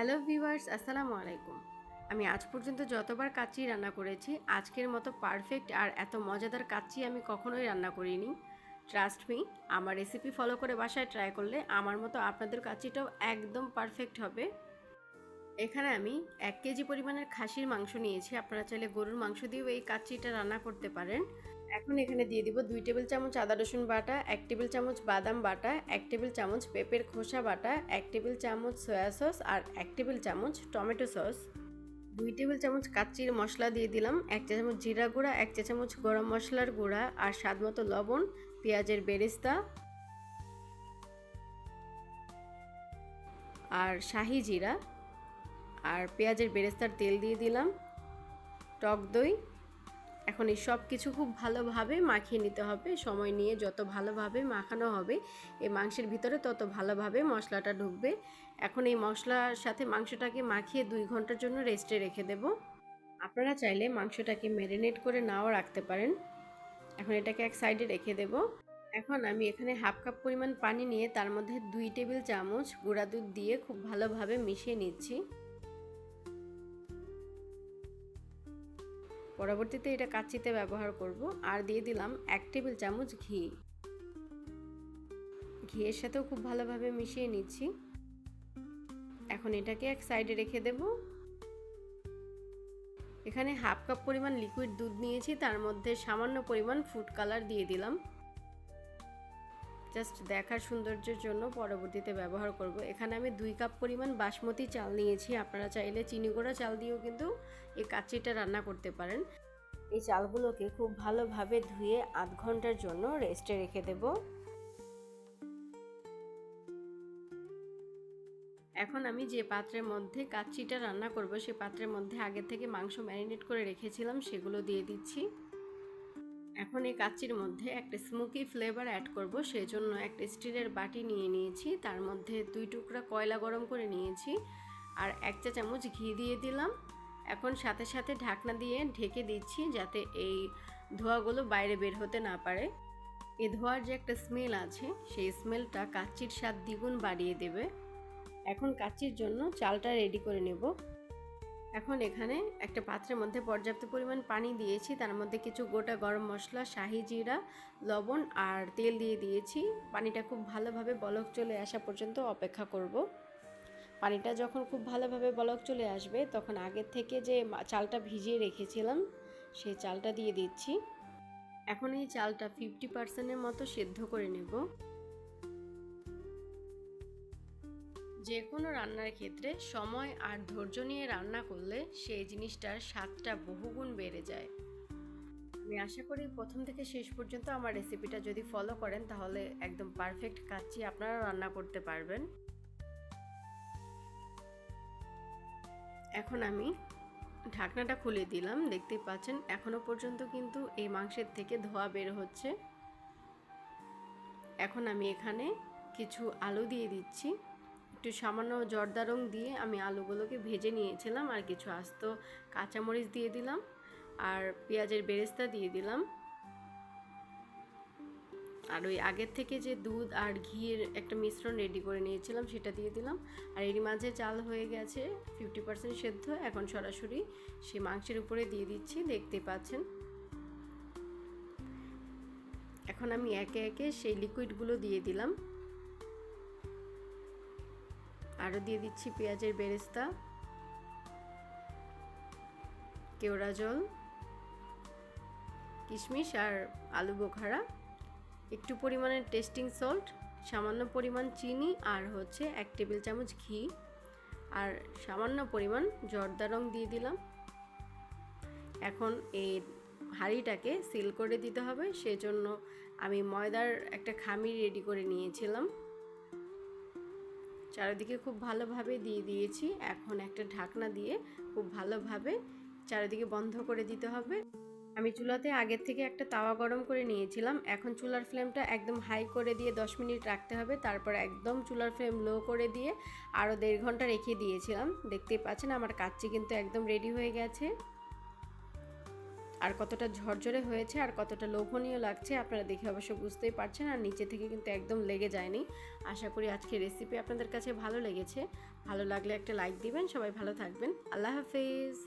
Hello viewers, আসসালামু আলাইকুম। আমি আজ পর্যন্ত যতবার কাচ্চি রান্না করেছি, আজকের মতো পারফেক্ট আর এত মজাদার কাচ্চি আমি কখনোই রান্না করিনি। ট্রাস্ট মি, আমার রেসিপি ফলো করে বাসায় ট্রাই করলে আমার মতো আপনাদের কাচ্চিটাও একদম পারফেক্ট হবে। এখানে আমি 1 কেজি পরিমাণের খাসির মাংস নিয়েছি। আপনারা চাইলে গরুর মাংস দিয়েও এই কাচ্চিটা রান্না করতে পারেন। এখন এখানে দিয়ে দিব 2 টেবিল চামচ আদা রসুন বাটা, 1 টেবিল চামচ বাদাম বাটা, 1 টেবিল চামচ পেঁপের খোসা বাটা, 1 টেবিল চামচ সয়া সস আর 1 টেবিল চামচ টমেটো সস। 2 টেবিল চামচ কাচ্চির মশলা দিয়ে দিলাম, 1 চা চামচ জিরা গুঁড়া, 1 চা চামচ গরম মশলার গুঁড়া আর স্বাদ মতো লবণ, পেঁয়াজের বেরেস্তা আর শাহি জিরা আর পেঁয়াজের বেরেস্তার তেল দিয়ে দিলাম, টক দই। এখন এই সব কিছু খুব ভালোভাবে মাখিয়ে নিতে হবে। সময় নিয়ে যত ভালোভাবে মাখানো হবে এই মাংসের ভিতরে তত ভালোভাবে মশলাটা ঢুকবে। এখন এই মশলার সাথে মাংসটাকে মাখিয়ে 2 ঘন্টার জন্য রেস্টে রেখে দেব। আপনারা চাইলে মাংসটাকে ম্যারিনেট করে নাও রাখতে পারেন। এখন এটাকে এক সাইডে রেখে দেব। এখন আমি এখানে হাফ কাপ পরিমাণ পানি নিয়ে তার মধ্যে 2 টেবিল চামচ গুঁড়া দুধ দিয়ে খুব ভালোভাবে মিশিয়ে নিচ্ছি। পরবর্তীতে এটা কাচ্চিতে ব্যবহার করব। আর দিয়ে দিলাম 1 টেবিল চামচ ঘি। ঘিয়ের সাথেও খুব ভালোভাবে মিশিয়ে নিচ্ছি। এখন এটাকে এক সাইডে রেখে দেব। এখানে হাফ কাপ পরিমাণ লিকুইড দুধ নিয়েছি, তার মধ্যে সামান্য পরিমাণ ফুড কালার দিয়ে দিলাম, জাস্ট দেখার সৌন্দর্যের জন্য। পরবর্তীতে ব্যবহার করব। এখানে আমি 2 কাপ পরিমাণ বাসমতি চাল নিয়েছি। আপনারা চাইলে চিনি গুঁড়া চাল দিয়েও কিন্তু এই কাচ্চিটা রান্না করতে পারেন। এই চালগুলোকে খুব ভালোভাবে ধুয়ে আধ ঘন্টার জন্য রেস্টে রেখে দেব। এখন আমি যে পাত্রের মধ্যে কাচ্চিটা রান্না করব সেই পাত্রের মধ্যে আগে থেকে মাংস ম্যারিনেট করে রেখেছিলাম সেগুলো দিয়ে দিচ্ছি। এখন এই কাচ্চির মধ্যে একটা স্মোকি ফ্লেভার অ্যাড করব, সেজন্য একটা স্টিলের বাটি নিয়ে নিয়েছি, তার মধ্যে 2 টুকরা কয়লা গরম করে নিয়েছি আর 1 চা চামচ ঘি দিয়ে দিলাম। এখন সাথে সাথে ঢাকনা দিয়ে ঢেকে দিচ্ছি যাতে এই ধোঁয়াগুলো বাইরে বের হতে না পারে। এই ধোঁয়ার যে একটা স্মেল আছে সেই স্মেলটা কাচ্চির স্বাদ দ্বিগুণ বাড়িয়ে দেবে। এখন কাচ্চির জন্য চালটা রেডি করে নেব। এখন এখানে একটা পাত্রের মধ্যে পর্যাপ্ত পরিমাণ পানি দিয়েছি, তার মধ্যে কিছু গোটা গরম মশলা, শাহি জিরা, লবণ আর তেল দিয়ে দিয়েছি। পানিটা খুব ভালোভাবে বলক চলে আসা পর্যন্ত অপেক্ষা করব। পানিটা যখন খুব ভালোভাবে বলক চলে আসবে তখন আগের থেকে যে চালটা ভিজিয়ে রেখেছিলাম সেই চালটা দিয়ে দিচ্ছি। এখন এই চালটা 50% মতো সেদ্ধ করে নেব। যে কোনো রান্নার ক্ষেত্রে সময় আর ধৈর্য নিয়ে রান্না করলে সেই জিনিসটার স্বাদটা বহুগুণ বেড়ে যায়। আমি আশা করি প্রথম থেকে শেষ পর্যন্ত আমার রেসিপিটা যদি ফলো করেন তাহলে একদম পারফেক্ট কাচ্চি আপনারা রান্না করতে পারবেন। এখন আমি ঢাকনাটা খুলে দিলাম। দেখতেই পাচ্ছেন এখনো পর্যন্ত কিন্তু এই মাংসের থেকে ধোঁয়া বের হচ্ছে। এখন আমি এখানে কিছু আলু দিয়ে দিচ্ছি। একটু সামান্য জর্দা রং দিয়ে আমি আলুগুলোকে ভেজে নিয়েছিলাম আর কিছু আস্ত কাঁচামরিচ দিয়ে দিলাম আর পেঁয়াজের বেরেস্তা দিয়ে দিলাম আর ওই আগের থেকে যে দুধ আর ঘিয়ের একটা মিশ্রণ রেডি করে নিয়েছিলাম সেটা দিয়ে দিলাম। আর এরই মাঝে চাল হয়ে গেছে 50% সেদ্ধ। এখন সরাসরি সে মাংসের উপরে দিয়ে দিচ্ছি, দেখতে পাচ্ছেন। এখন আমি একে একে সেই লিকুইডগুলো দিয়ে দিলাম। আরও দিয়ে দিচ্ছি পেঁয়াজের বেরেস্তা, কেওড়া জল, কিশমিশ আর আলু বোখারা, একটু পরিমাণে টেস্টিং সল্ট, সামান্য পরিমাণ চিনি আর হচ্ছে 1 টেবিল চামচ ঘি আর সামান্য পরিমাণ জর্দা রং দিয়ে দিলাম। এখন এই হাঁড়িটাকে সিল করে দিতে হবে, সেজন্য আমি ময়দার একটা খামির রেডি করে নিয়েছিলাম। চারিদিকে খুব ভালোভাবে দিয়ে দিয়েছি। এখন একটা ঢাকনা দিয়ে খুব ভালোভাবে চারিদিকে বন্ধ করে দিতে হবে। আমি চুলাতে আগের থেকে একটা তাওয়া গরম করে নিয়েছিলাম। এখন চুলার ফ্লেমটা একদম হাই করে দিয়ে 10 মিনিট রাখতে হবে। তারপর একদম চুলার ফ্লেম লো করে দিয়ে আরও 1.5 ঘন্টা রেখে দিয়েছিলাম। দেখতেই পাচ্ছেন আমার কাচ্চি কিন্তু একদম রেডি হয়ে গেছে। আর কতটা ঝরঝরে হয়েছে আর কতটা লোভনীয় লাগছে আপনারা দেখে অবশ্য বুঝতেই পারছেন। আর নিচে থেকে কিন্তু একদম লেগে যায়নি। আশা করি আজকের রেসিপি আপনাদের কাছে ভালো লেগেছে। ভালো লাগলে একটা লাইক দিবেন। সবাই ভালো থাকবেন। আল্লাহ হাফেজ।